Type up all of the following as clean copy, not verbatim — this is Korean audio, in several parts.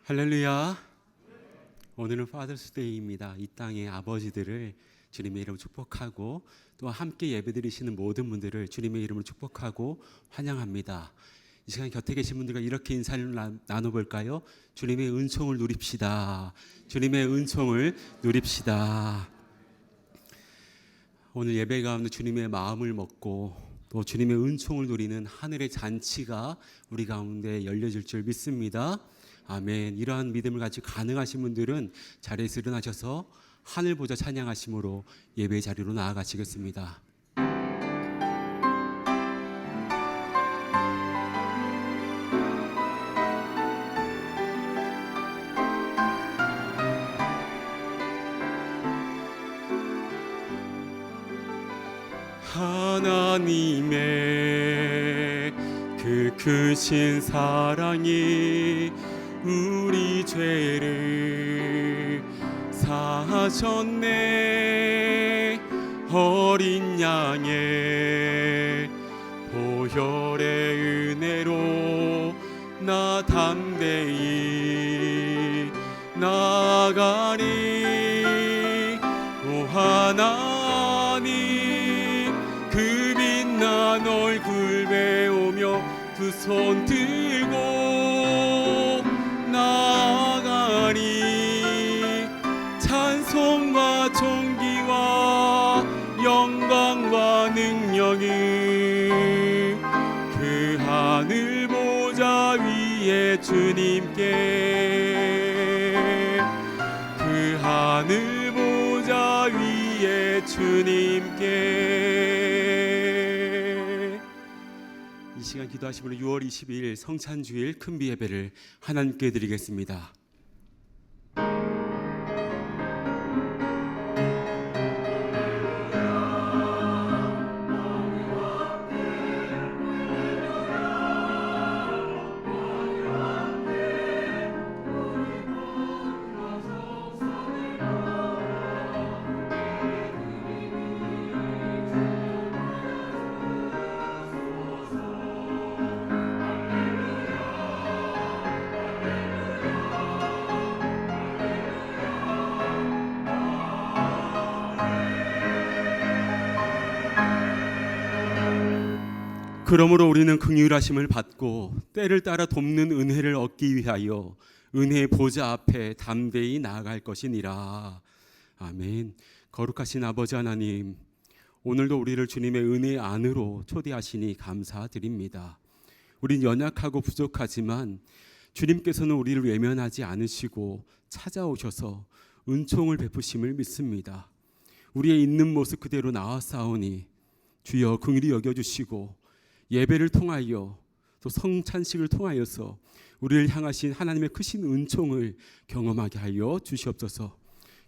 할렐루야. 오늘은 파더스 데이입니다. 이 땅의 아버지들을 주님의 이름으로 축복하고 또 함께 예배드리시는 모든 분들을 주님의 이름으로 축복하고 환영합니다. 이 시간 곁에 계신 분들과 이렇게 인사를 나눠볼까요? 주님의 은총을 누립시다. 주님의 은총을 누립시다. 오늘 예배 가운데 주님의 마음을 먹고 또 주님의 은총을 누리는 하늘의 잔치가 우리 가운데 열려질 줄 믿습니다. 아멘. 이러한 믿음을 가지고 가능하신 분들은 자리에서 일어나셔서 하늘 보좌 찬양하심으로 예배 자리로 나아가시겠습니다. 하나님의 그 크신 사랑이 우리 죄를 사하셨네. 어린 양의 보혈의 은혜로 나 담대히 나아가리. 오 하나님 그 빛난 얼굴 배우며 두 손 들고 나아가리. 찬송과 존귀와 영광과 능력은 그 하늘 보좌 위에 주님께, 그 하늘 보좌 위에 주님께. 이 시간 기도하시므로 6월 22일 성찬주일 큰비 예배를 하나님께 드리겠습니다. 그러므로 우리는 긍휼하심을 받고 때를 따라 돕는 은혜를 얻기 위하여 은혜의 보좌 앞에 담대히 나아갈 것이니라. 아멘. 거룩하신 아버지 하나님, 오늘도 우리를 주님의 은혜 안으로 초대하시니 감사드립니다. 우린 연약하고 부족하지만 주님께서는 우리를 외면하지 않으시고 찾아오셔서 은총을 베푸심을 믿습니다. 우리의 있는 모습 그대로 나아싸우니 주여 긍휼히 여겨주시고 예배를 통하여 또 성찬식을 통하여서 우리를 향하신 하나님의 크신 은총을 경험하게 하여 주시옵소서.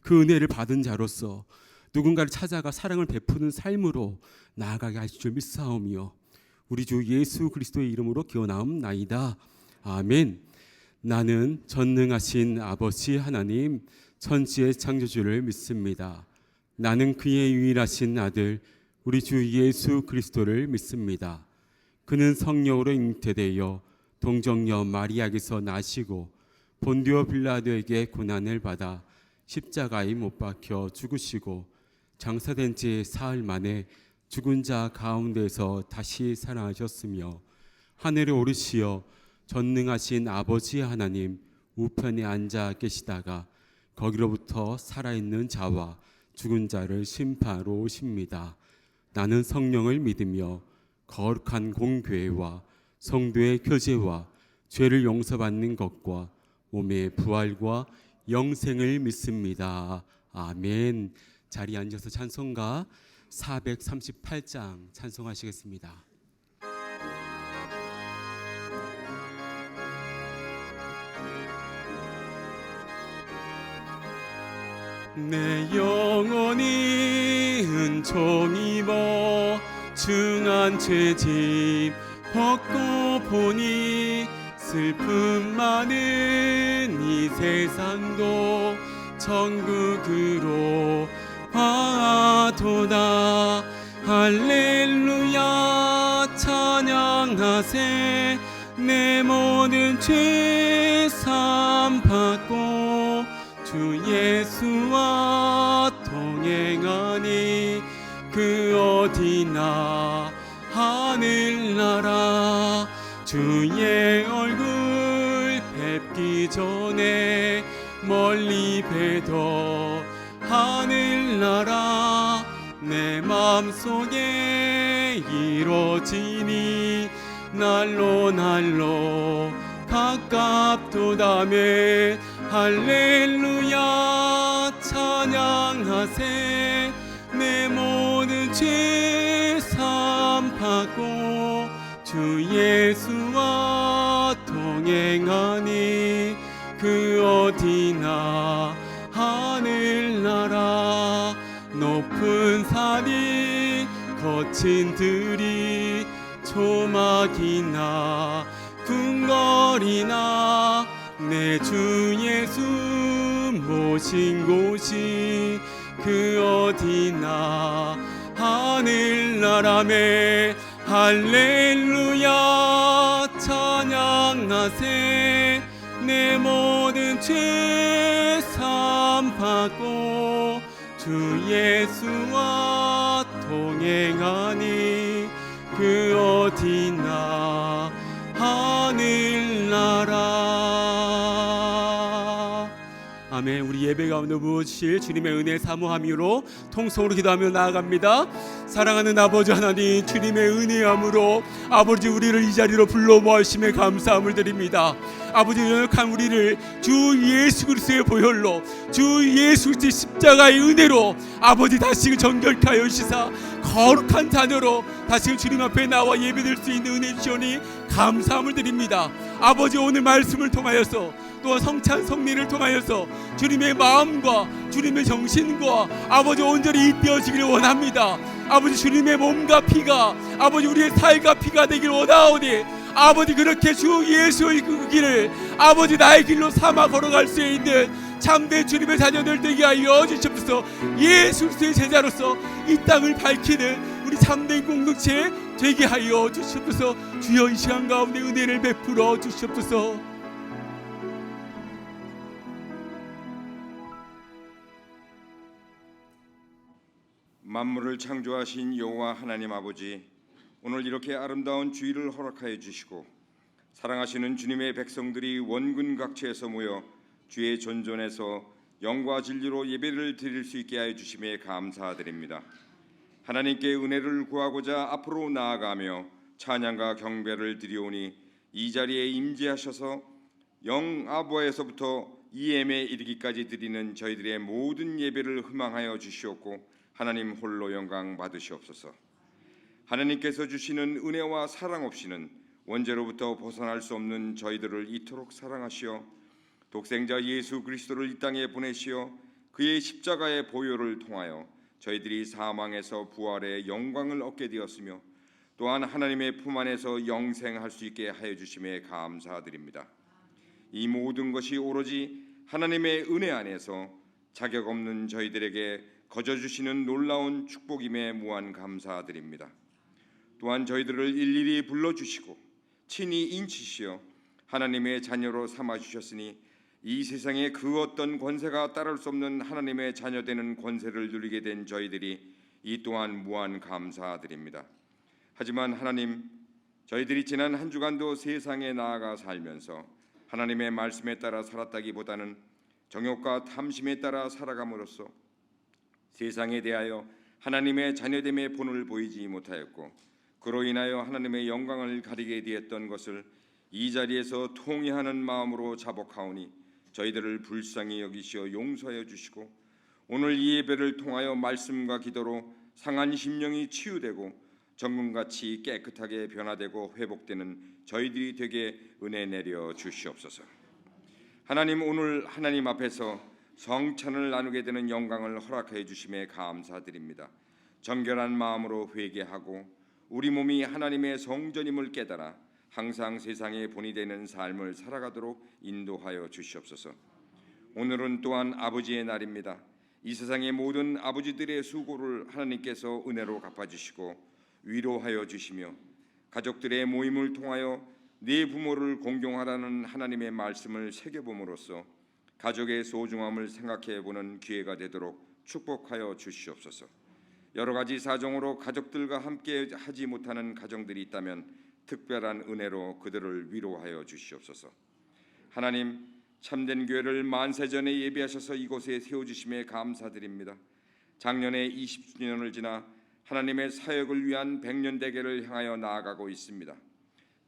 그 은혜를 받은 자로서 누군가를 찾아가 사랑을 베푸는 삶으로 나아가게 하실 줄 믿사오며 우리 주 예수 그리스도의 이름으로 기원하옵나이다. 아멘. 나는 전능하신 아버지 하나님 천지의 창조주를 믿습니다. 나는 그의 유일하신 아들 우리 주 예수 그리스도를 믿습니다. 그는 성령으로 잉태되어 동정녀 마리아에게서 나시고 본디오 빌라도에게 고난을 받아 십자가에 못 박혀 죽으시고 장사된 지 사흘 만에 죽은 자 가운데서 다시 살아나셨으며 하늘에 오르시어 전능하신 아버지 하나님 우편에 앉아 계시다가 거기로부터 살아있는 자와 죽은 자를 심판하러 오십니다. 나는 성령을 믿으며 거룩한 공교회와 성도의 교제와 죄를 용서받는 것과 몸의 부활과 영생을 믿습니다. 아멘. 자리에 앉아서 찬송가 438장 찬송하시겠습니다. 내 영혼이 은총 입어 중한 죄짐 벗고 보니 슬픔 많은 이 세상도 천국으로 화도다. 할렐루야 찬양하세 내 모든 죄 사함 받고 주 예수와 동행하니 그 어디나 하늘나라 주의 얼굴 뵙기 전에 멀리 뵈도 하늘나라 내 맘속에 이루어지니 날로 날로 가깝도다매 할렐루야 찬양하세 내 모든 죄 사함 받고 주 예수와 동행하니 그 어디나 하늘나라 높은 산이 거친 들이 조막이나 궁궐이나 내 주 예수 모신 곳이 그 어디나 하늘나라매 할렐루야 찬양하세 내 모든 죄 사함 받고 주 예수와 동행하니 그 어디나 하늘나라. 아멘. 우리 예배 가운데 부으실 주님의 은혜 사모함으로 통성으로 기도하며 나아갑니다. 사랑하는 아버지 하나님, 주님의 은혜함으로 아버지 우리를 이 자리로 불러 모으심에 감사함을 드립니다. 아버지 연약한 우리를 주 예수 그리스도의 보혈로 주 예수 그리스도의 십자가의 은혜로 아버지 다시금 정결케 하여 주시사 거룩한 자녀로 다시금 주님 앞에 나와 예배드릴 수 있는 은혜 주시오니 감사함을 드립니다. 아버지 오늘 말씀을 통하여서 또한 성찬 성례를 통하여서 주님의 마음과 주님의 정신과 아버지 온전히 입혀지기를 원합니다. 아버지 주님의 몸과 피가 아버지 우리의 살과 피가 되길 원하오니 아버지 그렇게 주 예수의 그 길을 아버지 나의 길로 삼아 걸어갈 수 있는 참된 주님의 자녀들 되게 하여 주시옵소서. 예수 그리스도의 제자로서 이 땅을 밝히는 우리 참된 공동체 되게 하여 주시옵소서. 주여 이 시간 가운데 은혜를 베풀어 주시옵소서. 만물을 창조하신 여호와 하나님 아버지, 오늘 이렇게 아름다운 주일을 허락하여 주시고 사랑하시는 주님의 백성들이 원군 각처에서 모여 주의 존전에서 영과 진리로 예배를 드릴 수 있게 하여 주심에 감사드립니다. 하나님께 은혜를 구하고자 앞으로 나아가며 찬양과 경배를 드리오니 이 자리에 임재하셔서 영아부에서부터 이엠에 이르기까지 드리는 저희들의 모든 예배를 희망하여 주시옵고 하나님 홀로 영광 받으시옵소서. 하나님께서 주시는 은혜와 사랑 없이는 원죄로부터 벗어날 수 없는 저희들을 이토록 사랑하시어 독생자 예수 그리스도를 이 땅에 보내시어 그의 십자가의 보혈을 통하여 저희들이 사망에서 부활의 영광을 얻게 되었으며 또한 하나님의 품 안에서 영생할 수 있게 하여 주심에 감사드립니다. 이 모든 것이 오로지 하나님의 은혜 안에서 자격 없는 저희들에게 거저 주시는 놀라운 축복임에 무한 감사드립니다. 또한 저희들을 일일이 불러주시고 친히 인치시어 하나님의 자녀로 삼아주셨으니 이 세상에 그 어떤 권세가 따를 수 없는 하나님의 자녀되는 권세를 누리게 된 저희들이 이 또한 무한 감사드립니다. 하지만 하나님, 저희들이 지난 한 주간도 세상에 나아가 살면서 하나님의 말씀에 따라 살았다기보다는 정욕과 탐심에 따라 살아감으로써 세상에 대하여 하나님의 자녀됨의 본을 보이지 못하였고 그로 인하여 하나님의 영광을 가리게 되었던 것을 이 자리에서 통회하는 마음으로 자복하오니 저희들을 불쌍히 여기시어 용서하여 주시고 오늘 이 예배를 통하여 말씀과 기도로 상한 심령이 치유되고 정금같이 깨끗하게 변화되고 회복되는 저희들이 되게 은혜 내려 주시옵소서. 하나님, 오늘 하나님 앞에서 성찬을 나누게 되는 영광을 허락해 주심에 감사드립니다. 정결한 마음으로 회개하고 우리 몸이 하나님의 성전임을 깨달아 항상 세상의 본이 되는 삶을 살아가도록 인도하여 주시옵소서. 오늘은 또한 아버지의 날입니다. 이 세상의 모든 아버지들의 수고를 하나님께서 은혜로 갚아주시고 위로하여 주시며 가족들의 모임을 통하여 네 부모를 공경하라는 하나님의 말씀을 새겨봄으로써 가족의 소중함을 생각해보는 기회가 되도록 축복하여 주시옵소서. 여러 가지 사정으로 가족들과 함께 하지 못하는 가정들이 있다면 특별한 은혜로 그들을 위로하여 주시옵소서. 하나님, 참된 교회를 만세전에 예비하셔서 이곳에 세워주심에 감사드립니다. 작년에 20주년을 지나 하나님의 사역을 위한 100년 대계를 향하여 나아가고 있습니다.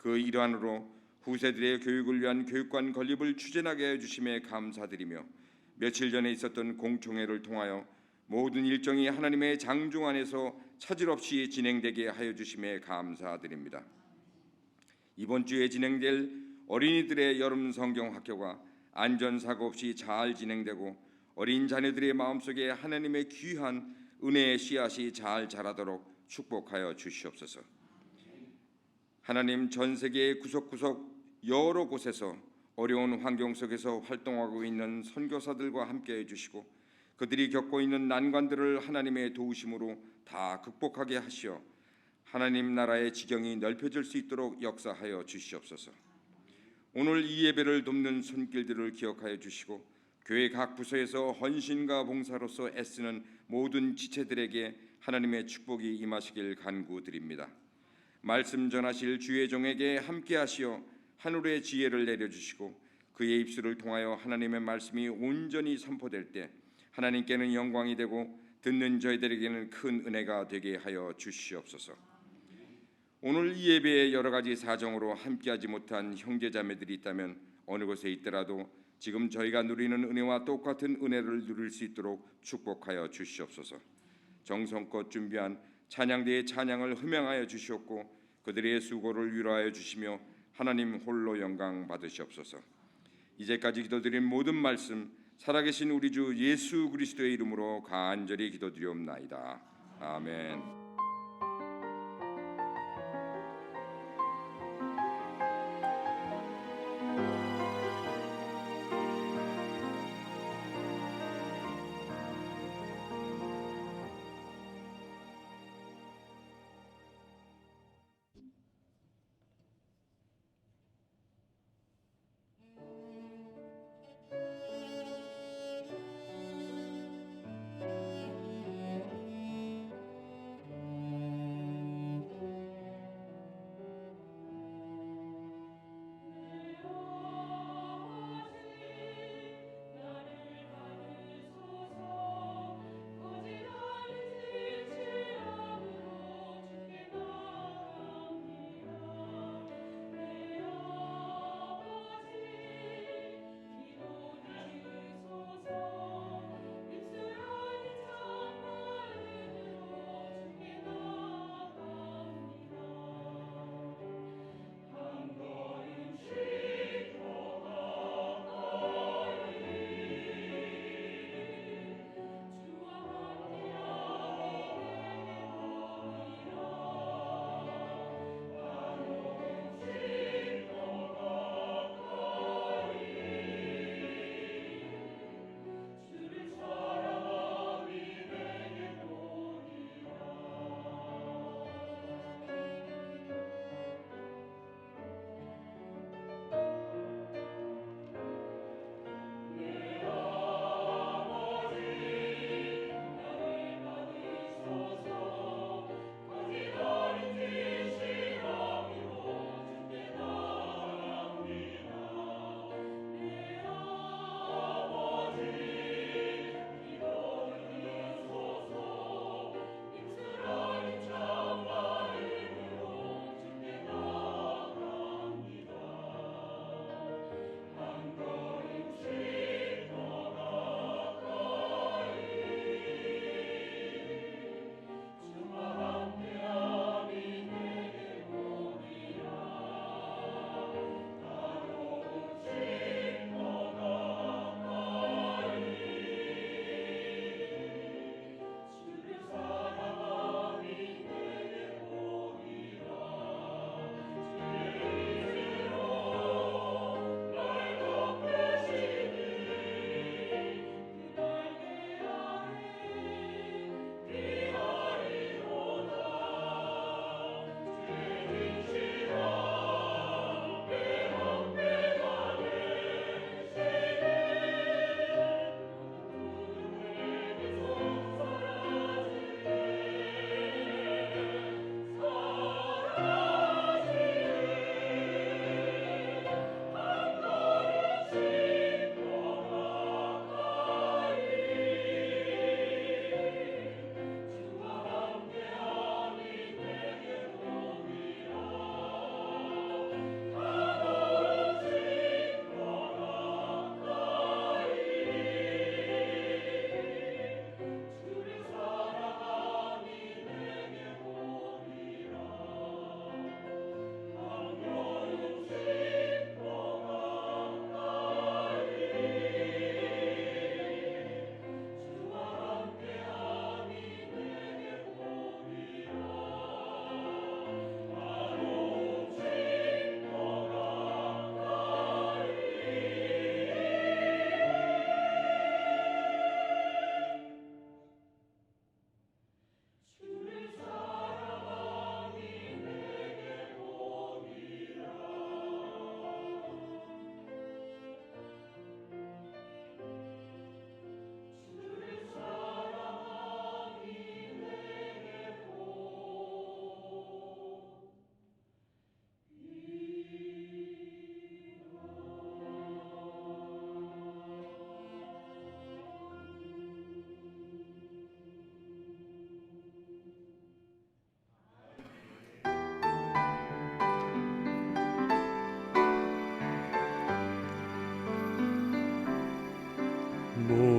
그 일환으로 후세들의 교육을 위한 교육관 건립을 추진하게 해주심에 감사드리며 며칠 전에 있었던 공청회를 통하여 모든 일정이 하나님의 장중 안에서 차질 없이 진행되게 하여 주심에 감사드립니다. 이번 주에 진행될 어린이들의 여름 성경 학교가 안전사고 없이 잘 진행되고 어린 자녀들의 마음속에 하나님의 귀한 은혜의 씨앗이 잘 자라도록 축복하여 주시옵소서. 하나님, 전 세계의 구석구석 여러 곳에서 어려운 환경 속에서 활동하고 있는 선교사들과 함께해 주시고 그들이 겪고 있는 난관들을 하나님의 도우심으로 다 극복하게 하시어 하나님 나라의 지경이 넓혀질 수 있도록 역사하여 주시옵소서. 오늘 이 예배를 돕는 손길들을 기억하여 주시고 교회 각 부서에서 헌신과 봉사로서 애쓰는 모든 지체들에게 하나님의 축복이 임하시길 간구드립니다. 말씀 전하실 주의 종에게 함께 하시어 하늘의 지혜를 내려주시고 그의 입술을 통하여 하나님의 말씀이 온전히 선포될 때 하나님께는 영광이 되고 듣는 저희들에게는 큰 은혜가 되게 하여 주시옵소서. 오늘 이 예배에 여러 가지 사정으로 함께하지 못한 형제자매들이 있다면 어느 곳에 있더라도 지금 저희가 누리는 은혜와 똑같은 은혜를 누릴 수 있도록 축복하여 주시옵소서. 정성껏 준비한 찬양대의 찬양을 흠양하여 주시옵고 그들의 수고를 위로하여 주시며 하나님 홀로 영광 받으시옵소서. 이제까지 기도드린 모든 말씀 살아계신 우리 주 예수 그리스도의 이름으로 간절히 기도드리옵나이다. 아멘.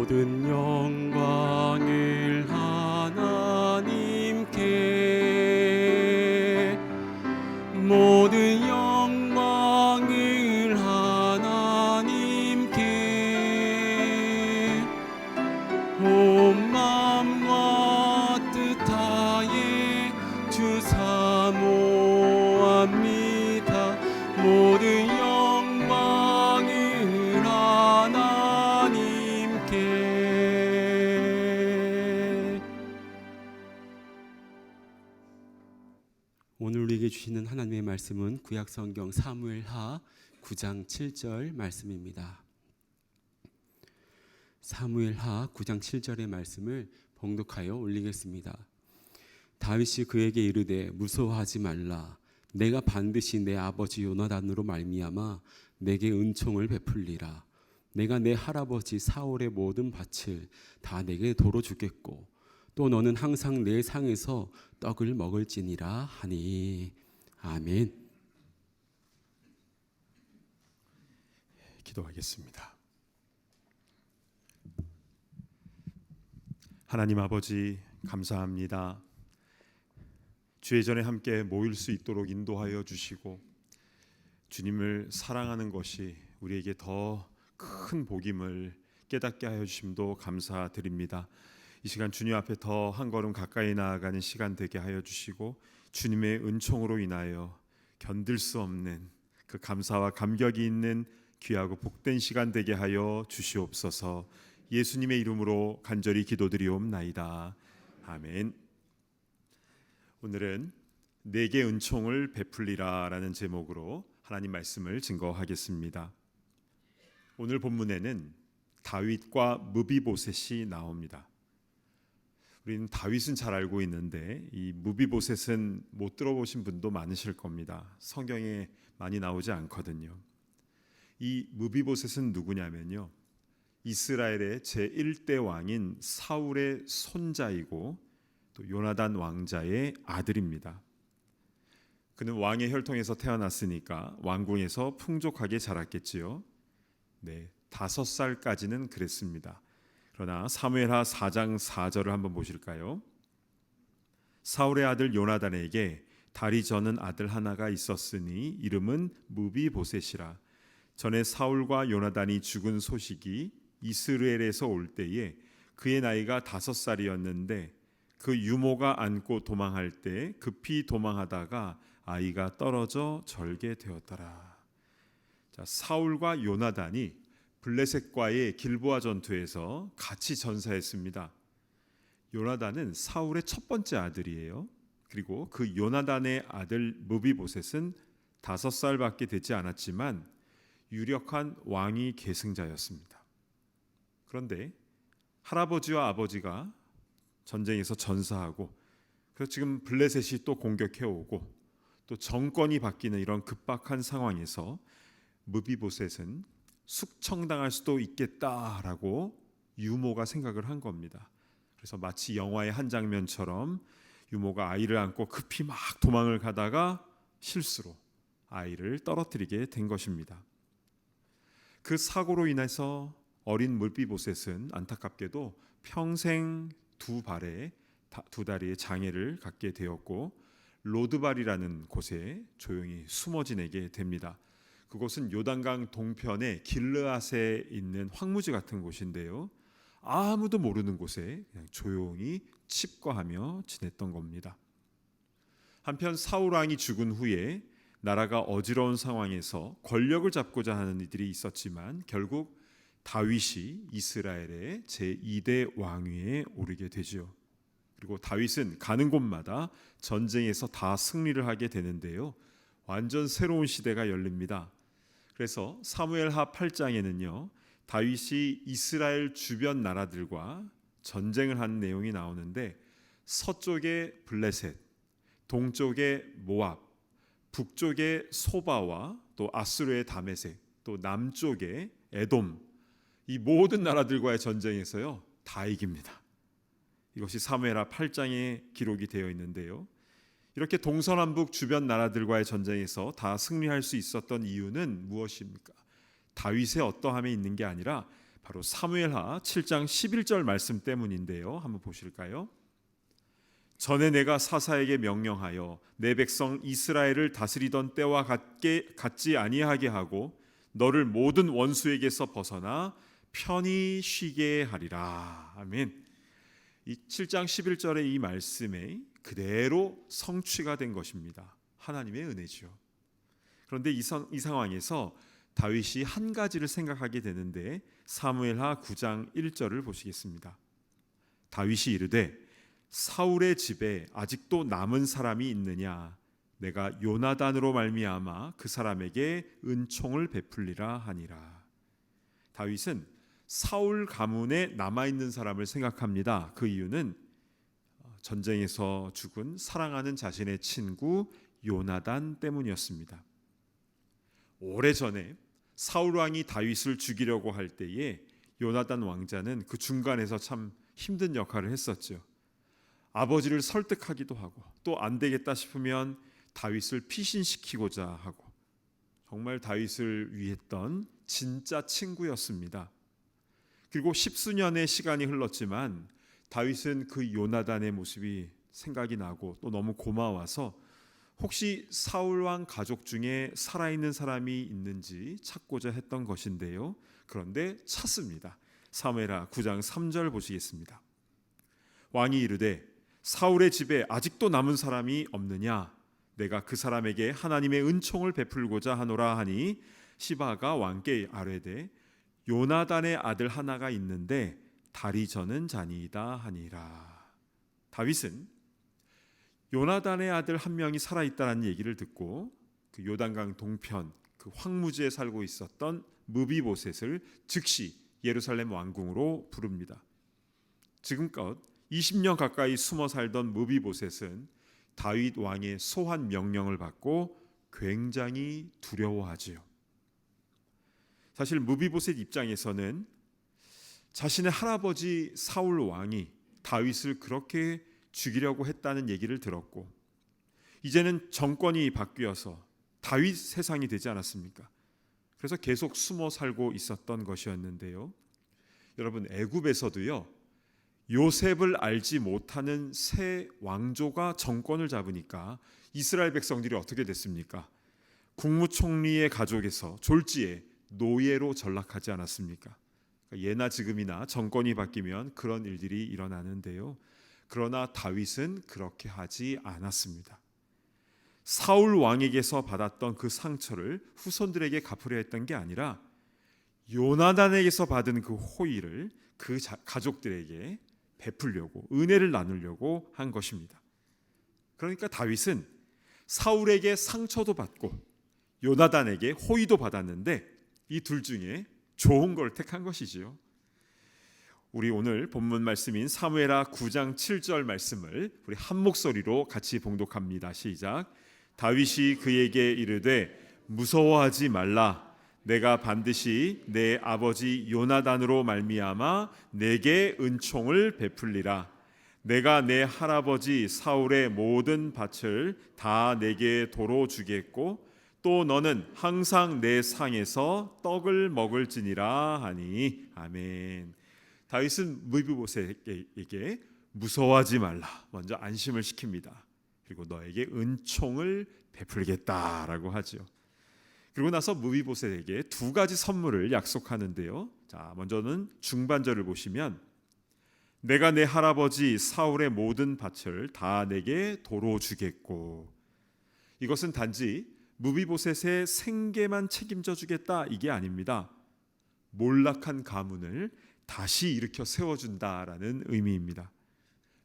모든 영광을 하나님께 모든 영광을 하나님께 온 마음과 뜻하에 주 사모합니다. 모든 영광을 하나님께. 오늘 우리에게 주시는 하나님의 말씀은 구약성경 사무엘하 9장 7절 말씀입니다. 사무엘하 9장 7절의 말씀을 봉독하여 올리겠습니다. 다윗이 그에게 이르되 무서워하지 말라. 내가 반드시 내 아버지 요나단으로 말미암아 내게 은총을 베풀리라. 내가 내 할아버지 사울의 모든 밭을 다 내게 도로 주겠고 또 너는 항상 내 상에서 떡을 먹을지니라 하니. 아멘. 기도하겠습니다. 하나님 아버지 감사합니다. 주의 전에 함께 모일 수 있도록 인도하여 주시고 주님을 사랑하는 것이 우리에게 더 큰 복임을 깨닫게 하여 주심도 감사드립니다. 이 시간 주님 앞에 더 한 걸음 가까이 나아가는 시간 되게 하여 주시고 주님의 은총으로 인하여 견딜 수 없는 그 감사와 감격이 있는 귀하고 복된 시간 되게 하여 주시옵소서. 예수님의 이름으로 간절히 기도드리옵나이다. 아멘. 오늘은 내게 은총을 베풀리라 라는 제목으로 하나님 말씀을 증거하겠습니다. 오늘 본문에는 다윗과 무비보셋이 나옵니다. 우리는 다윗은 잘 알고 있는데 이 무비보셋은 못 들어보신 분도 많으실 겁니다. 성경에 많이 나오지 않거든요. 이 무비보셋은 누구냐면요, 이스라엘의 제1대 왕인 사울의 손자이고 또 요나단 왕자의 아들입니다. 그는 왕의 혈통에서 태어났으니까 왕궁에서 풍족하게 자랐겠지요. 네, 5살까지는 그랬습니다. 그러나 사무엘하 4장 4절을 한번 보실까요? 사울의 아들 요나단에게 다리 저는 아들 하나가 있었으니 이름은 무비보셋이라. 전에 사울과 요나단이 죽은 소식이 이스라엘에서 올 때에 그의 나이가 5살이었는데 그 유모가 안고 도망할 때 급히 도망하다가 아이가 떨어져 절게 되었더라. 자, 사울과 요나단이 블레셋과의 길보아 전투에서 같이 전사했습니다. 요나단은 사울의 첫 번째 아들이에요. 그리고 그 요나단의 아들 무비보셋은 5살밖에 되지 않았지만 유력한 왕위 계승자였습니다. 그런데 할아버지와 아버지가 전쟁에서 전사하고 그래서 지금 블레셋이 또 공격해오고 또 정권이 바뀌는 이런 급박한 상황에서 무비보셋은 숙청당할 수도 있겠다라고 유모가 생각을 한 겁니다. 그래서 마치 영화의 한 장면처럼 유모가 아이를 안고 급히 막 도망을 가다가 실수로 아이를 떨어뜨리게 된 것입니다. 그 사고로 인해서 어린 무비보셋은 안타깝게도 평생 두 다리에 장애를 갖게 되었고 로드발이라는 곳에 조용히 숨어 지내게 됩니다. 그곳은 요단강 동편의 길르앗에 있는 황무지 같은 곳인데요. 아무도 모르는 곳에 그냥 조용히 칩거하며 지냈던 겁니다. 한편 사울 왕이 죽은 후에 나라가 어지러운 상황에서 권력을 잡고자 하는 이들이 있었지만 결국 다윗이 이스라엘의 제2대 왕위에 오르게 되죠. 그리고 다윗은 가는 곳마다 전쟁에서 다 승리를 하게 되는데요. 완전 새로운 시대가 열립니다. 그래서 사무엘하 8장에는요. 다윗이 이스라엘 주변 나라들과 전쟁을 한 내용이 나오는데 서쪽에 블레셋, 동쪽에 모압, 북쪽에 소바와 또 아수르의 다메섹, 또 남쪽에 에돔, 이 모든 나라들과의 전쟁에서요 다 이깁니다. 이것이 사무엘하 8장에 기록이 되어 있는데요. 이렇게 동서남북 주변 나라들과의 전쟁에서 다 승리할 수 있었던 이유는 무엇입니까? 다윗의 어떠함에 있는 게 아니라 바로 사무엘하 7장 11절 말씀 때문인데요. 한번 보실까요? 전에 내가 사사에게 명령하여 내 백성 이스라엘을 다스리던 때와 같지 아니하게 하고 너를 모든 원수에게서 벗어나 편히 쉬게 하리라. 아멘. 이 7장 11절의 이 말씀에 그대로 성취가 된 것입니다. 하나님의 은혜죠. 그런데 이 상황에서 다윗이 한 가지를 생각하게 되는데 사무엘하 9장 1절을 보시겠습니다. 다윗이 이르되 사울의 집에 아직도 남은 사람이 있느냐? 내가 요나단으로 말미암아 그 사람에게 은총을 베풀리라 하니라. 다윗은 사울 가문에 남아있는 사람을 생각합니다. 그 이유는 전쟁에서 죽은 사랑하는 자신의 친구 요나단 때문이었습니다. 오래전에 사울 왕이 다윗을 죽이려고 할 때에 요나단 왕자는 그 중간에서 참 힘든 역할을 했었죠. 아버지를 설득하기도 하고 또 안 되겠다 싶으면 다윗을 피신시키고자 하고 정말 다윗을 위했던 진짜 친구였습니다. 그리고 십수년의 시간이 흘렀지만 다윗은 그 요나단의 모습이 생각이 나고 또 너무 고마워서 혹시 사울 왕 가족 중에 살아있는 사람이 있는지 찾고자 했던 것인데요. 그런데 찾습니다. 사무엘하 9장 3절 보시겠습니다. 왕이 이르되 사울의 집에 아직도 남은 사람이 없느냐? 내가 그 사람에게 하나님의 은총을 베풀고자 하노라 하니 시바가 왕께 아뢰되 요나단의 아들 하나가 있는데 다리 저는 자니이다 하니라. 다윗은 요나단의 아들 한 명이 살아있다는 얘기를 듣고 그 요단강 동편 그 황무지에 살고 있었던 무비보셋을 즉시 예루살렘 왕궁으로 부릅니다. 지금껏 20년 가까이 숨어 살던 무비보셋은 다윗 왕의 소환 명령을 받고 굉장히 두려워하지요. 사실 무비보셋 입장에서는 자신의 할아버지 사울 왕이 다윗을 그렇게 죽이려고 했다는 얘기를 들었고 이제는 정권이 바뀌어서 다윗 세상이 되지 않았습니까? 그래서 계속 숨어 살고 있었던 것이었는데요. 여러분, 애굽에서도요, 요셉을 알지 못하는 새 왕조가 정권을 잡으니까 이스라엘 백성들이 어떻게 됐습니까? 국무총리의 가족에서 졸지에 노예로 전락하지 않았습니까? 예나 지금이나 정권이 바뀌면 그런 일들이 일어나는데요. 그러나 다윗은 그렇게 하지 않았습니다. 사울 왕에게서 받았던 그 상처를 후손들에게 갚으려 했던 게 아니라 요나단에게서 받은 그 호의를 그 가족들에게 베풀려고, 은혜를 나누려고 한 것입니다. 그러니까 다윗은 사울에게 상처도 받고 요나단에게 호의도 받았는데 이 둘 중에 좋은 걸 택한 것이지요. 우리 오늘 본문 말씀인 사무엘하 9장 7절 말씀을 우리 한 목소리로 같이 봉독합니다. 시작. 다윗이 그에게 이르되 무서워하지 말라. 내가 반드시 내 아버지 요나단으로 말미암아 내게 은총을 베풀리라. 내가 내 할아버지 사울의 모든 밭을 다 내게 도로 주겠고 또 너는 항상 내 상에서 떡을 먹을지니라 하니. 아멘. 다윗은 무비보셋에게 무서워하지 말라 먼저 안심을 시킵니다. 그리고 너에게 은총을 베풀겠다라고 하죠. 그리고 나서 무비보셋에게 두 가지 선물을 약속하는데요. 자, 먼저는 중반절을 보시면 내가 내 할아버지 사울의 모든 밭을 다 내게 도로 주겠고, 이것은 단지 무비보셋의 생계만 책임져 주겠다 이게 아닙니다. 몰락한 가문을 다시 일으켜 세워준다라는 의미입니다.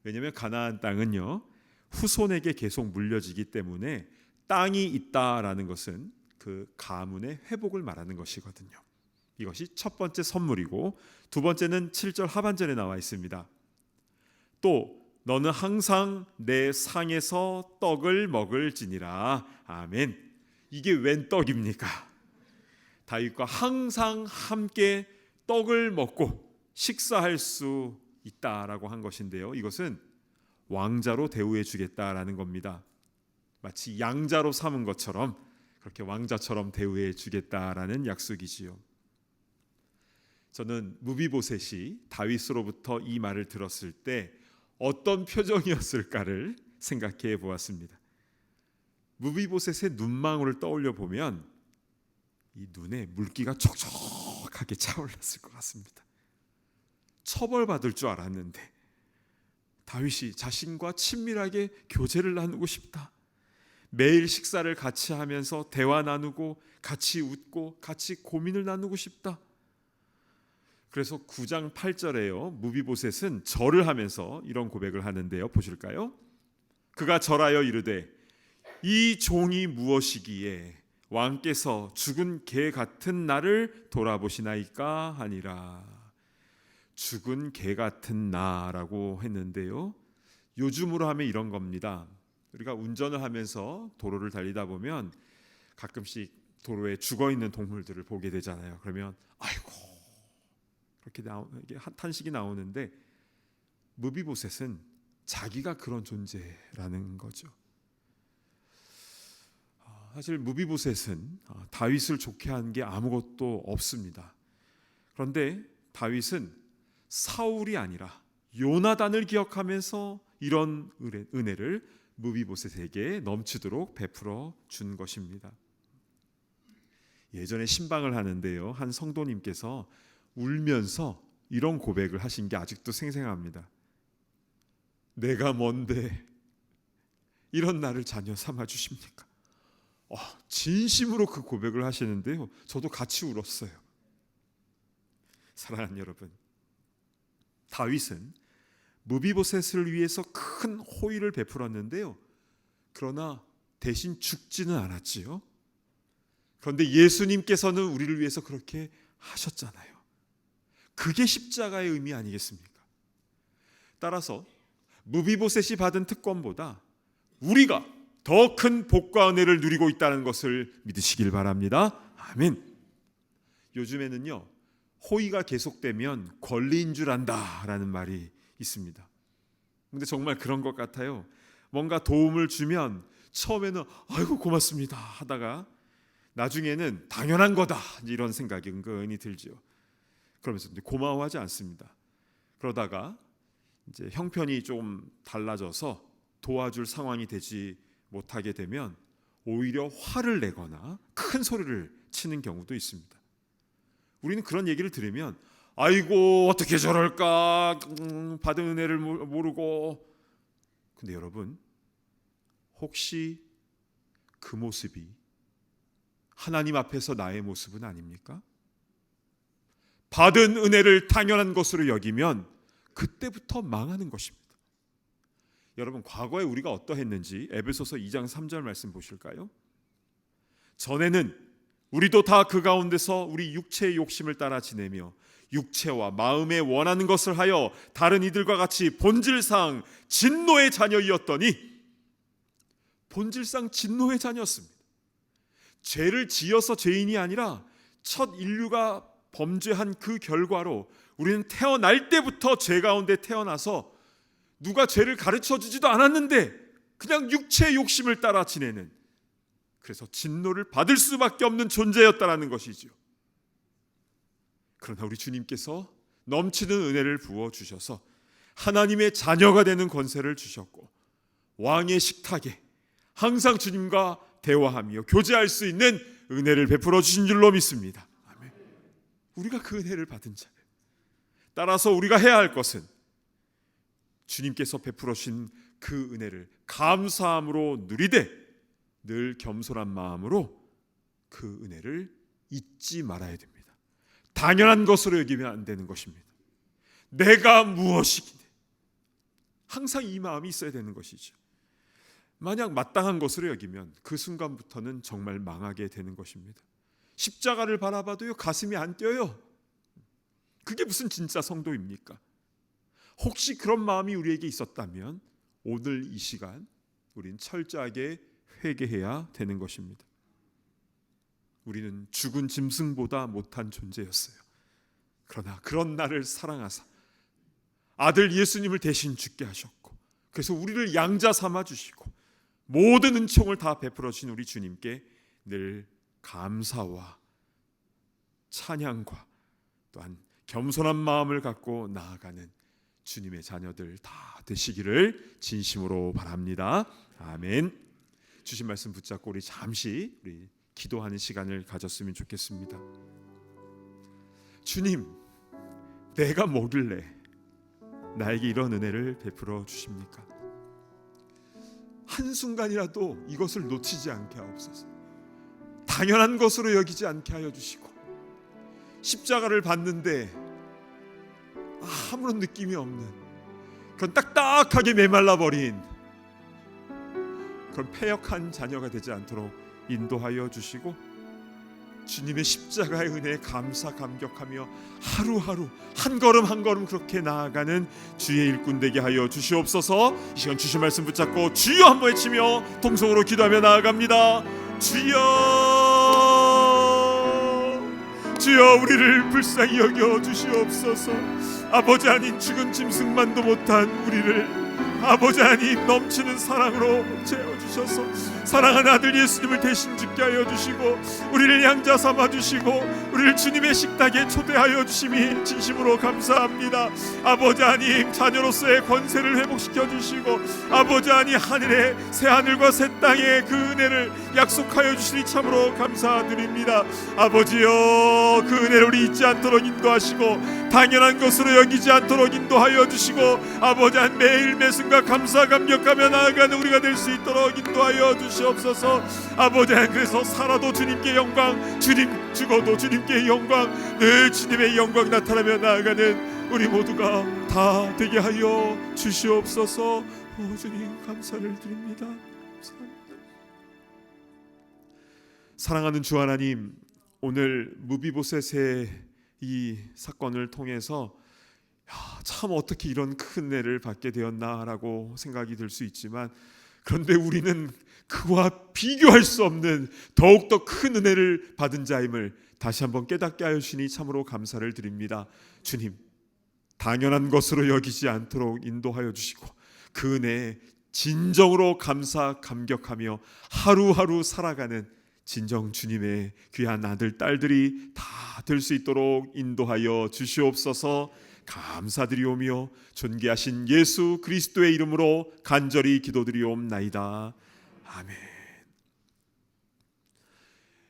왜냐하면 가나안 땅은요, 후손에게 계속 물려지기 때문에 땅이 있다라는 것은 그 가문의 회복을 말하는 것이거든요. 이것이 첫 번째 선물이고, 두 번째는 7절 하반절에 나와 있습니다. 또 너는 항상 내 상에서 떡을 먹을지니라. 아멘. 이게 웬 떡입니까? 다윗과 항상 함께 떡을 먹고 식사할 수 있다라고 한 것인데요. 이것은 왕자로 대우해 주겠다라는 겁니다. 마치 양자로 삼은 것처럼 그렇게 왕자처럼 대우해 주겠다라는 약속이지요. 저는 무비보셋이 다윗으로부터 이 말을 들었을 때 어떤 표정이었을까를 생각해 보았습니다. 무비보셋의 눈망울을 떠올려 보면 이 눈에 물기가 촉촉하게 차올랐을 것 같습니다. 처벌받을 줄 알았는데 다윗이 자신과 친밀하게 교제를 나누고 싶다. 매일 식사를 같이 하면서 대화 나누고 같이 웃고 같이 고민을 나누고 싶다. 그래서 9장 8절에요. 무비보셋은 절을 하면서 이런 고백을 하는데요. 보실까요? 그가 절하여 이르되 이 종이 무엇이기에 왕께서 죽은 개 같은 나를 돌아보시나이까 하니라. 죽은 개 같은 나라고 했는데요. 요즘으로 하면 이런 겁니다. 우리가 운전을 하면서 도로를 달리다 보면 가끔씩 도로에 죽어 있는 동물들을 보게 되잖아요. 그러면 아이고 그렇게 탄식이 나오는데 무비보셋은 자기가 그런 존재라는 거죠. 사실 무비보셋은 다윗을 좋게 한 게 아무것도 없습니다. 그런데 다윗은 사울이 아니라 요나단을 기억하면서 이런 은혜를 무비보셋에게 넘치도록 베풀어 준 것입니다. 예전에 신방을 하는데요, 한 성도님께서 울면서 이런 고백을 하신 게 아직도 생생합니다. 내가 뭔데 이런 나를 자녀 삼아 주십니까? 진심으로 그 고백을 하시는데요, 저도 같이 울었어요. 사랑하는 여러분, 다윗은 무비보셋을 위해서 큰 호의를 베풀었는데요, 그러나 대신 죽지는 않았지요. 그런데 예수님께서는 우리를 위해서 그렇게 하셨잖아요. 그게 십자가의 의미 아니겠습니까? 따라서 무비보셋이 받은 특권보다 우리가 더 큰 복과 은혜를 누리고 있다는 것을 믿으시길 바랍니다. 아멘. 요즘에는요, 호의가 계속되면 권리인 줄 안다라는 말이 있습니다. 근데 정말 그런 것 같아요. 뭔가 도움을 주면 처음에는 아이고 고맙습니다 하다가 나중에는 당연한 거다 이런 생각이 은근히 들죠. 그러면서 고마워하지 않습니다. 그러다가 이제 형편이 좀 달라져서 도와줄 상황이 되지 못하게 되면 오히려 화를 내거나 큰 소리를 치는 경우도 있습니다. 우리는 그런 얘기를 들으면 아이고 어떻게 저럴까, 받은 은혜를 모르고. 근데 여러분, 혹시 그 모습이 하나님 앞에서 나의 모습은 아닙니까? 받은 은혜를 당연한 것으로 여기면 그때부터 망하는 것입니다. 여러분, 과거에 우리가 어떠했는지 에베소서 2장 3절 말씀 보실까요? 전에는 우리도 다 그 가운데서 우리 육체의 욕심을 따라 지내며 육체와 마음에 원하는 것을 하여 다른 이들과 같이 본질상 진노의 자녀이었더니, 본질상 진노의 자녀였습니다. 죄를 지어서 죄인이 아니라 첫 인류가 범죄한 그 결과로 우리는 태어날 때부터 죄 가운데 태어나서 누가 죄를 가르쳐주지도 않았는데 그냥 육체의 욕심을 따라 지내는, 그래서 진노를 받을 수밖에 없는 존재였다라는 것이죠. 그러나 우리 주님께서 넘치는 은혜를 부어주셔서 하나님의 자녀가 되는 권세를 주셨고 왕의 식탁에 항상 주님과 대화하며 교제할 수 있는 은혜를 베풀어 주신 줄로 믿습니다. 아멘. 우리가 그 은혜를 받은 자예요. 따라서 우리가 해야 할 것은 주님께서 베풀어 주신 그 은혜를 감사함으로 누리되 늘 겸손한 마음으로 그 은혜를 잊지 말아야 됩니다. 당연한 것으로 여기면 안 되는 것입니다. 내가 무엇이기에 항상 이 마음이 있어야 되는 것이죠. 만약 마땅한 것으로 여기면 그 순간부터는 정말 망하게 되는 것입니다. 십자가를 바라봐도요, 가슴이 안 뛰어요. 그게 무슨 진짜 성도입니까? 혹시 그런 마음이 우리에게 있었다면 오늘 이 시간 우린 철저하게 회개해야 되는 것입니다. 우리는 죽은 짐승보다 못한 존재였어요. 그러나 그런 나를 사랑하사 아들 예수님을 대신 죽게 하셨고, 그래서 우리를 양자 삼아 주시고 모든 은총을 다 베풀어 주신 우리 주님께 늘 감사와 찬양과 또한 겸손한 마음을 갖고 나아가는 주님의 자녀들 다 되시기를 진심으로 바랍니다. 아멘. 주신 말씀 붙잡고 우리 잠시 기도하는 시간을 가졌으면 좋겠습니다. 주님, 내가 뭐길래 나에게 이런 은혜를 베풀어 주십니까? 한순간이라도 이것을 놓치지 않게 하옵소서. 당연한 것으로 여기지 않게 하여 주시고, 십자가를 받는데 아무런 느낌이 없는 그런 딱딱하게 메말라버린 그런 패역한 자녀가 되지 않도록 인도하여 주시고, 주님의 십자가의 은혜에 감사 감격하며 하루하루 한 걸음 한 걸음 그렇게 나아가는 주의 일꾼 되게 하여 주시옵소서. 이 시간 주신 말씀 붙잡고 주여 한번 외치며 통성으로 기도하며 나아갑니다. 주여, 주여 우리를 불쌍히 여겨 주시옵소서. 아버지 아닌 죽은 짐승만도 못한 우리를 아버지 하나님 넘치는 사랑으로 채워주셔서 사랑하는 아들 예수님을 대신 죽게 하여 주시고, 우리를 양자 삼아주시고 우리를 주님의 식탁에 초대하여 주심이 진심으로 감사합니다. 아버지 하나님, 자녀로서의 권세를 회복시켜 주시고 아버지 하나님, 하늘에 새하늘과 새 땅의 그 은혜를 약속하여 주시니 참으로 감사드립니다. 아버지여, 그 은혜를 우리 잊지 않도록 인도하시고 당연한 것으로 여기지 않도록 인도하여 주시고, 아버지 하나님, 매일 매순간 감사 감격하며 나아가는 우리가 될 수 있도록 인도하여 주시옵소서. 아버지 하나님, 그래서 살아도 주님께 영광, 주님 죽어도 주님께 영광, 늘 주님의 영광이 나타나며 나아가는 우리 모두가 다 되게 하여 주시옵소서. 주님 감사를 드립니다. 감사합니다. 사랑하는 주 하나님, 오늘 무비보셋의 이 사건을 통해서 참 어떻게 이런 큰 은혜를 받게 되었나라고 생각이 들 수 있지만, 그런데 우리는 그와 비교할 수 없는 더욱더 큰 은혜를 받은 자임을 다시 한번 깨닫게 하여 주시니 참으로 감사를 드립니다. 주님, 당연한 것으로 여기지 않도록 인도하여 주시고 그 은혜에 진정으로 감사 감격하며 하루하루 살아가는 진정 주님의 귀한 아들 딸들이 다 될 수 있도록 인도하여 주시옵소서. 감사드리오며 존귀하신 예수 그리스도의 이름으로 간절히 기도드리옵나이다. 아멘.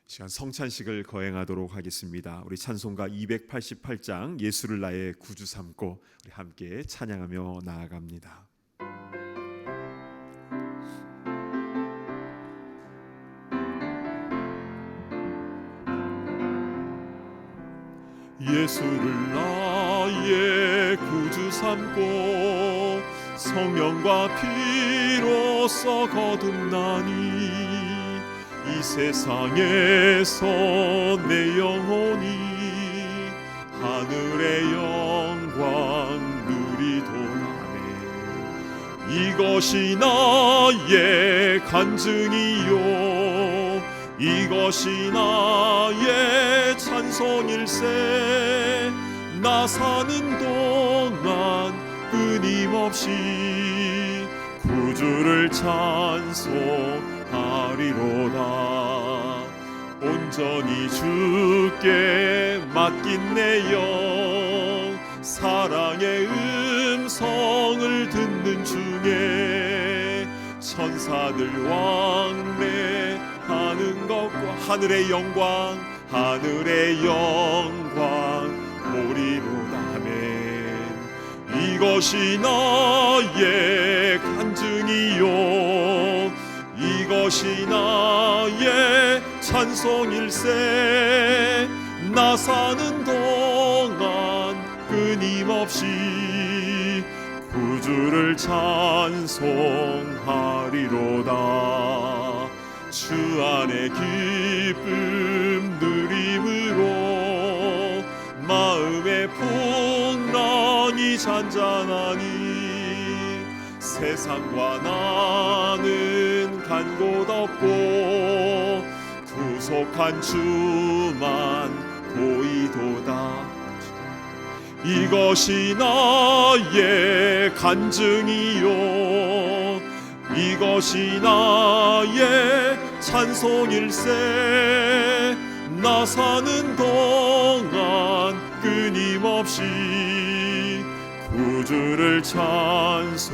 시간 성찬식을 거행하도록 하겠습니다. 우리 찬송가 288장 예수를 나의 구주 삼고 우리 함께 찬양하며 나아갑니다. 예수를 나의 구주 삼고 성령과 피로써 거듭나니 이 세상에서 내 영혼이 하늘의 영광 누리도다. 이것이 나의 간증이요, 이것이 나의 찬송일세. 나 사는 동안 끊임없이 구주를 찬송하리로다. 온전히 주께 맡긴 내 영, 사랑의 음성을 듣는 중에 천사들 왕래하는 것과 하늘의 영광, 하늘의 영광 보리로다. 아멘. 이것이 나의 간증이요, 이것이 나의 찬송일세. 나 사는 동안 끊임없이 구주를 찬송하리로다. 주 안에 기쁨 누림으로 마음의 풍랑이 잔잔하니 세상과 나는 간 곳 없고 구속한 주만 보이도다. 이것이 나의 간증이요, 이것이 나의 찬송일세. 나 사는 동안 끊임없이 구주를 찬송하리로다.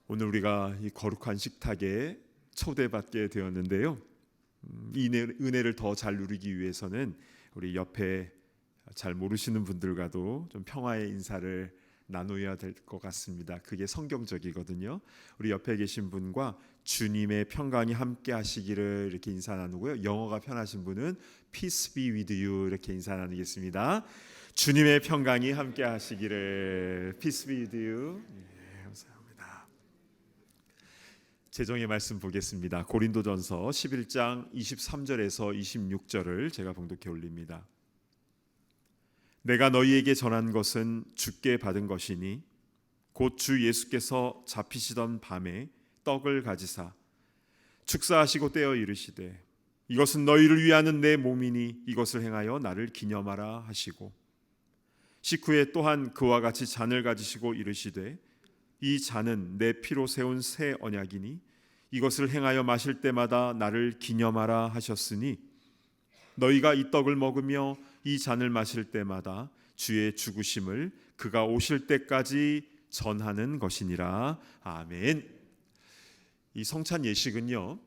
오늘 우리가 이 거룩한 식탁에 초대받게 되었는데요. 이 은혜를 더 잘 누리기 위해서는 우리 옆에 잘 모르시는 분들과도 좀 평화의 인사를 나누어야 될 것 같습니다. 그게 성경적이거든요. 우리 옆에 계신 분과 주님의 평강이 함께 하시기를 이렇게 인사 나누고요. 영어가 편하신 분은 Peace be with you 이렇게 인사 나누겠습니다. 주님의 평강이 함께 하시기를 Peace be with you. 네, 감사합니다. 제정의 말씀 보겠습니다. 고린도전서 11장 23절에서 26절을 제가 봉독해 올립니다. 내가 너희에게 전한 것은 주께 받은 것이니 곧 주 예수께서 잡히시던 밤에 떡을 가지사 축사하시고 떼어 이르시되 이것은 너희를 위하는 내 몸이니 이것을 행하여 나를 기념하라 하시고 식후에 또한 그와 같이 잔을 가지시고 이르시되 이 잔은 내 피로 세운 새 언약이니 이것을 행하여 마실 때마다 나를 기념하라 하셨으니 너희가 이 떡을 먹으며 이 잔을 마실 때마다 주의 죽으심을 그가 오실 때까지 전하는 것이니라. 아멘. 이 성찬 예식은요,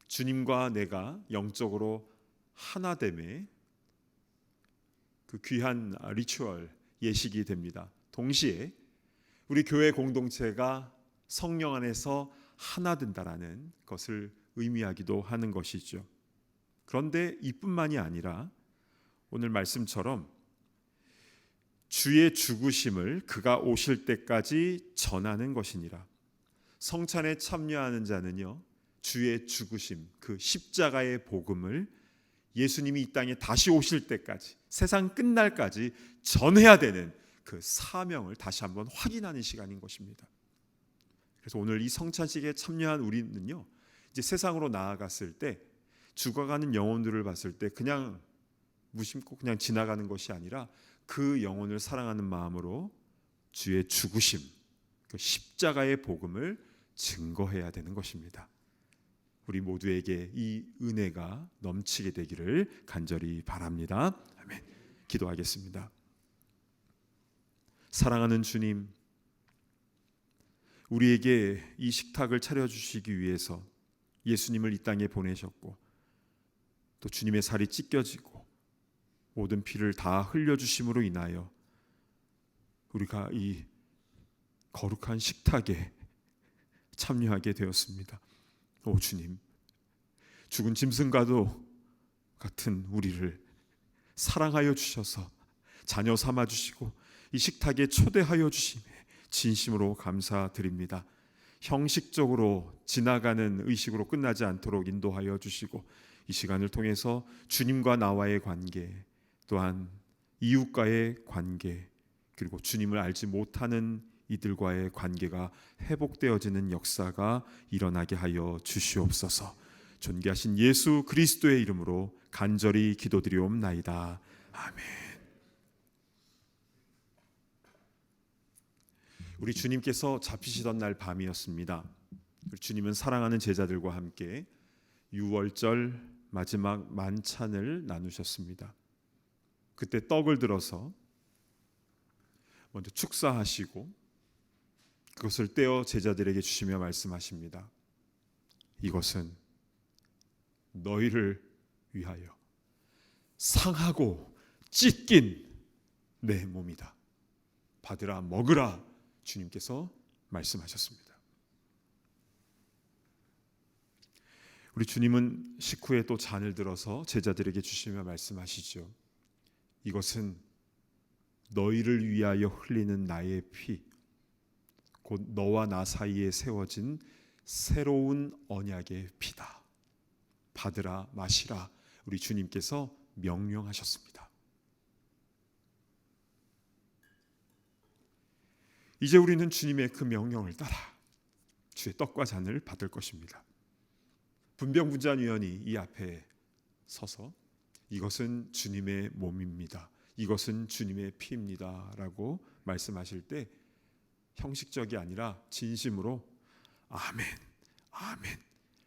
주님과 내가 영적으로 하나됨의 그 귀한 리추얼 예식이 됩니다. 동시에 우리 교회 공동체가 성령 안에서 하나 된다라는 것을 의미하기도 하는 것이죠. 그런데 이뿐만이 아니라 오늘 말씀처럼 주의 죽으심을 그가 오실 때까지 전하는 것이니라. 성찬에 참여하는 자는요, 주의 죽으심, 그 십자가의 복음을 예수님이 이 땅에 다시 오실 때까지, 세상 끝날까지 전해야 되는 그 사명을 다시 한번 확인하는 시간인 것입니다. 그래서 오늘 이 성찬식에 참여한 우리는요, 이제 세상으로 나아갔을 때 죽어가는 영혼들을 봤을 때 그냥 무심코 그냥 지나가는 것이 아니라 그 영혼을 사랑하는 마음으로 주의 죽으심, 그 십자가의 복음을 증거해야 되는 것입니다. 우리 모두에게 이 은혜가 넘치게 되기를 간절히 바랍니다. 아멘. 기도하겠습니다. 사랑하는 주님, 우리에게 이 식탁을 차려주시기 위해서 예수님을 이 땅에 보내셨고 또 주님의 살이 찢겨지고 모든 피를 다 흘려주심으로 인하여 우리가 이 거룩한 식탁에 참여하게 되었습니다. 오 주님, 죽은 짐승과도 같은 우리를 사랑하여 주셔서 자녀 삼아 주시고 이 식탁에 초대하여 주심에 진심으로 감사드립니다. 형식적으로 지나가는 의식으로 끝나지 않도록 인도하여 주시고 이 시간을 통해서 주님과 나와의 관계, 또한 이웃과의 관계, 그리고 주님을 알지 못하는 이들과의 관계가 회복되어지는 역사가 일어나게 하여 주시옵소서. 존귀하신 예수 그리스도의 이름으로 간절히 기도드리옵나이다. 아멘. 우리 주님께서 잡히시던 날 밤이었습니다. 주님은 사랑하는 제자들과 함께 유월절 마지막 만찬을 나누셨습니다. 그때 떡을 들어서 먼저 축사하시고 그것을 떼어 제자들에게 주시며 말씀하십니다. 이것은 너희를 위하여 상하고 찢긴 내 몸이다. 받으라 먹으라 주님께서 말씀하셨습니다. 우리 주님은 식후에 또 잔을 들어서 제자들에게 주시며 말씀하시죠. 이것은 너희를 위하여 흘리는 나의 피, 곧 너와 나 사이에 세워진 새로운 언약의 피다. 받으라 마시라 우리 주님께서 명령하셨습니다. 이제 우리는 주님의 그 명령을 따라 주의 떡과 잔을 받을 것입니다. 분병분잔위원이 이 앞에 서서 이것은 주님의 몸입니다, 이것은 주님의 피입니다라고 말씀하실 때 형식적이 아니라 진심으로 아멘, 아멘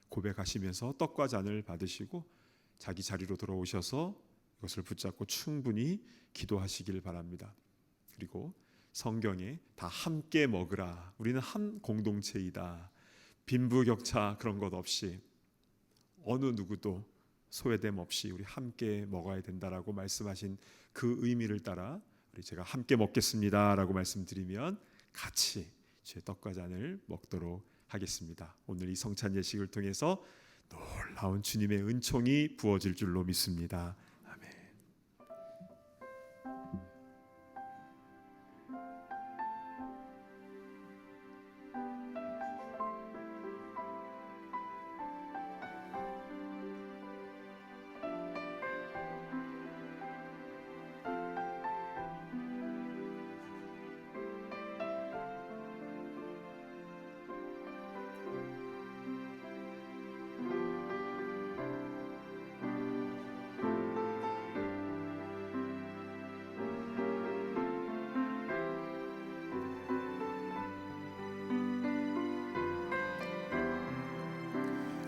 고백하시면서 떡과 잔을 받으시고 자기 자리로 돌아오셔서 이것을 붙잡고 충분히 기도하시길 바랍니다. 그리고 성경에 다 함께 먹으라. 우리는 한 공동체이다. 빈부격차 그런 것 없이 어느 누구도 소외됨 없이 우리 함께 먹어야 된다라고 말씀하신 그 의미를 따라 우리 제가 함께 먹겠습니다라고 말씀드리면 같이 주의 떡과 잔을 먹도록 하겠습니다. 오늘 이 성찬 예식을 통해서 놀라운 주님의 은총이 부어질 줄로 믿습니다. 아멘.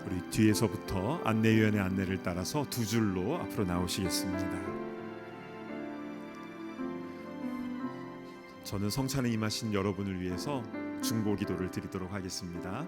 우리 뒤에서부터 안내위원의 안내를 따라서 두 줄로 앞으로 나오시겠습니다. 저는 성찬에 임하신 여러분을 위해서 중보 기도를 드리도록 하겠습니다.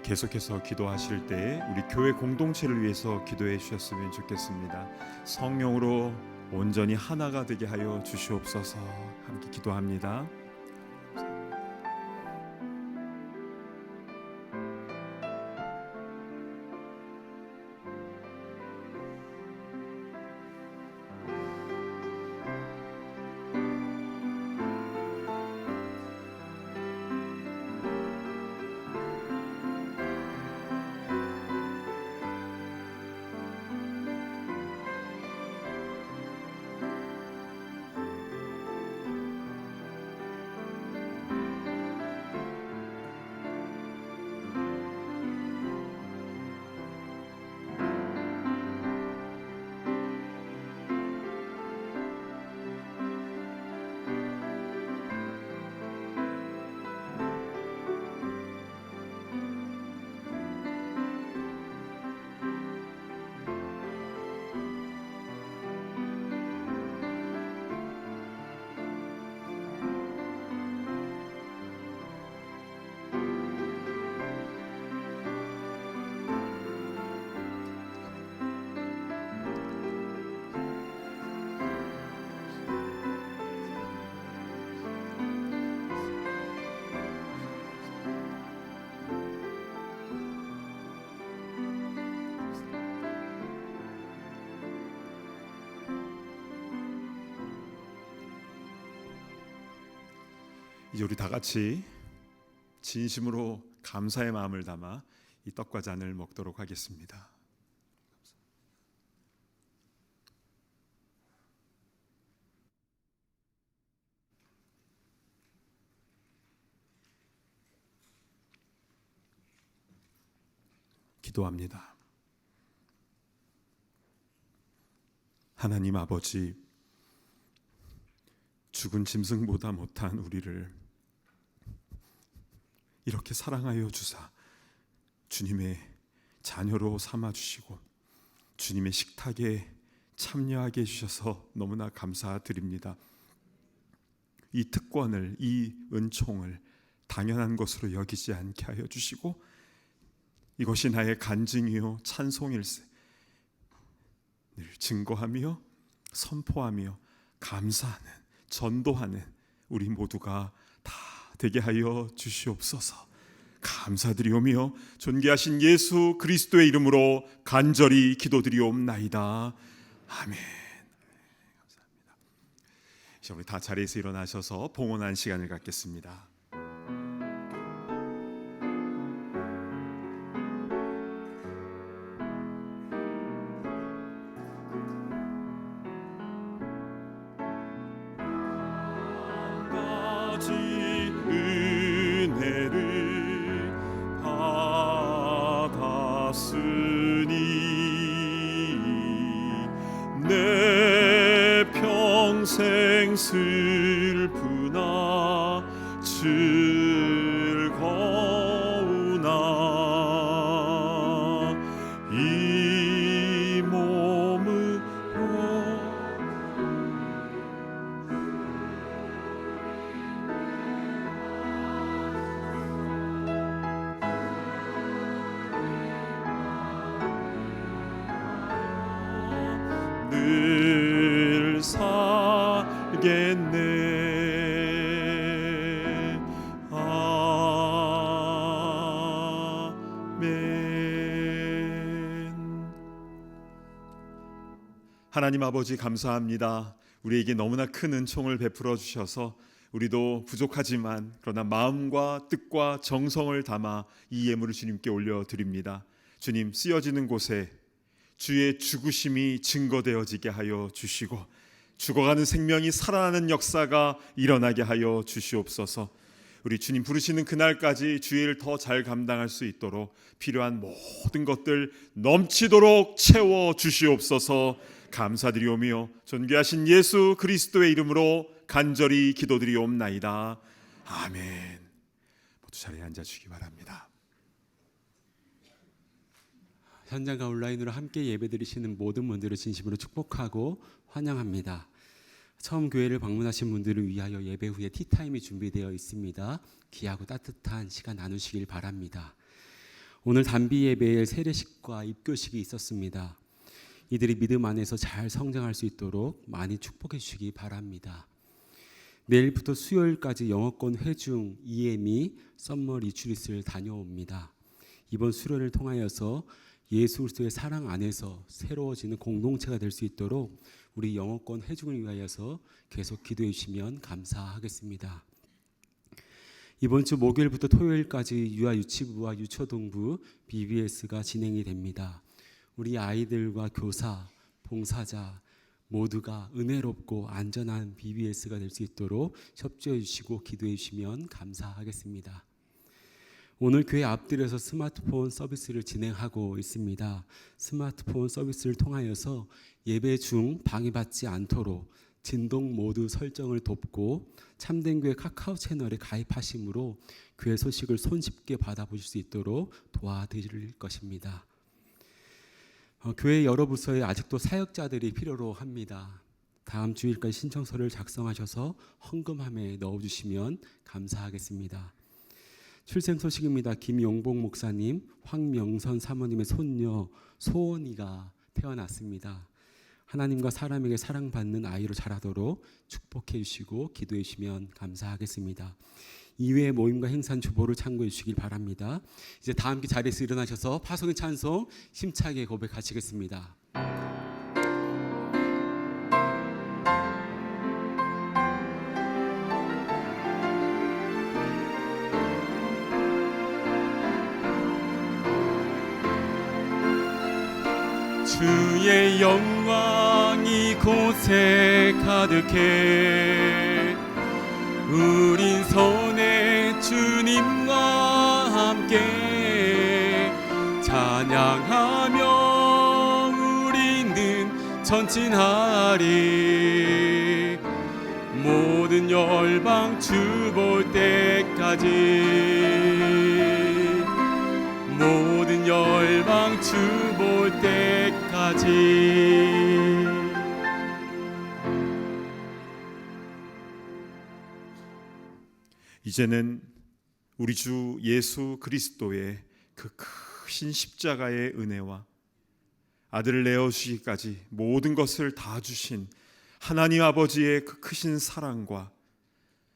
계속해서 기도하실 때 우리 교회 공동체를 위해서 기도해 주셨으면 좋겠습니다. 성령으로 온전히 하나가 되게 하여 주시옵소서. 함께 기도합니다. 이제 우리 다 같이 진심으로 감사의 마음을 담아 이 떡과 잔을 먹도록 하겠습니다. 기도합니다. 하나님 아버지, 죽은 짐승보다 못한 우리를 이렇게 사랑하여 주사 주님의 자녀로 삼아주시고 주님의 식탁에 참여하게 해주셔서 너무나 감사드립니다. 이 특권을, 이 은총을 당연한 것으로 여기지 않게 하여 주시고 이것이 나의 간증이요 찬송일세 늘 증거하며 선포하며 감사하는, 전도하는 우리 모두가 다 되게 하여 주시옵소서. 감사드리오며 존귀하신 예수 그리스도의 이름으로 간절히 기도드리옵나이다. 아멘. 감사합니다. 이제 우리 다 자리에서 일어나셔서 봉헌한 시간을 갖겠습니다. 은혜를 받았으니 내 평생 슬프나 즐거우나 이 몸으로 늘 살겠네. 아멘. 하나님 아버지 감사합니다. 우리에게 너무나 큰 은총을 베풀어 주셔서 우리도 부족하지만 그러나 마음과 뜻과 정성을 담아 이 예물을 주님께 올려드립니다. 주님, 쓰여지는 곳에 주의 죽으심이 증거되어지게 하여 주시고 죽어가는 생명이 살아나는 역사가 일어나게 하여 주시옵소서. 우리 주님 부르시는 그날까지 주의 일 더 잘 감당할 수 있도록 필요한 모든 것들 넘치도록 채워 주시옵소서. 감사드리오며 존귀하신 예수 그리스도의 이름으로 간절히 기도드리옵나이다. 아멘. 모두 자리에 앉아주시기 바랍니다. 현장과 온라인으로 함께 예배드리시는 모든 분들을 진심으로 축복하고 환영합니다. 처음 교회를 방문하신 분들을 위하여 예배 후에 티타임이 준비되어 있습니다. 귀하고 따뜻한 시간 나누시길 바랍니다. 오늘 단비 예배에 세례식과 입교식이 있었습니다. 이들이 믿음 안에서 잘 성장할 수 있도록 많이 축복해 주시기 바랍니다. 내일부터 수요일까지 영어권 회중 EME 썸머 리트릿을 다녀옵니다. 이번 수련을 통하여서 예수 그리스도의 사랑 안에서 새로워지는 공동체가 될 수 있도록 우리 영어권 회중을 위하여서 계속 기도해 주시면 감사하겠습니다. 이번 주 목요일부터 토요일까지 유아유치부와 유초동부 BBS가 진행이 됩니다. 우리 아이들과 교사, 봉사자 모두가 은혜롭고 안전한 BBS가 될 수 있도록 협조해 주시고 기도해 주시면 감사하겠습니다. 오늘 교회 앞뜰에서 스마트폰 서비스를 진행하고 있습니다. 스마트폰 서비스를 통하여서 예배 중 방해받지 않도록 진동 모드 설정을 돕고 참된교회 카카오 채널에 가입하심으로 교회 소식을 손쉽게 받아보실 수 있도록 도와드릴 것입니다. 교회 여러 부서에 아직도 사역자들이 필요로 합니다. 다음 주일까지 신청서를 작성하셔서 헌금함에 넣어주시면 감사하겠습니다. 출생 소식입니다. 김용복 목사님, 황명선 사모님의 손녀 소원이가 태어났습니다. 하나님과 사람에게 사랑받는 아이로 자라도록 축복해 주시고 기도해 주시면 감사하겠습니다. 이외의 모임과 행사 주보를 참고해 주시길 바랍니다. 이제 다 함께 자리에서 일어나셔서 파송의 찬송 힘차게 고백하시겠습니다. 주의 영광 이곳에 가득해 우린 손에 주님과 함께 찬양하며 우리는 전진하리 모든 열방 주 볼 때까지 모든 열방 주 볼 때까지. 이제는 우리 주 예수 그리스도의 그 크신 십자가의 은혜와 아들을 내어주시기까지 모든 것을 다 주신 하나님 아버지의 그 크신 사랑과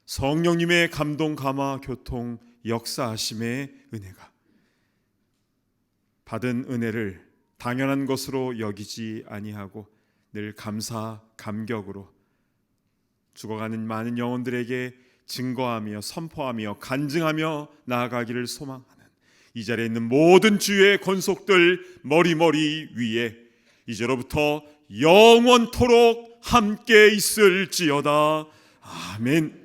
성령님의 감동 감화 교통 역사하심의 은혜가 받은 은혜를 당연한 것으로 여기지 아니하고 늘 감사 감격으로 죽어가는 많은 영혼들에게 증거하며 선포하며 간증하며 나아가기를 소망하는 이 자리에 있는 모든 주의 권속들 머리 위에 이제로부터 영원토록 함께 있을지어다. 아멘.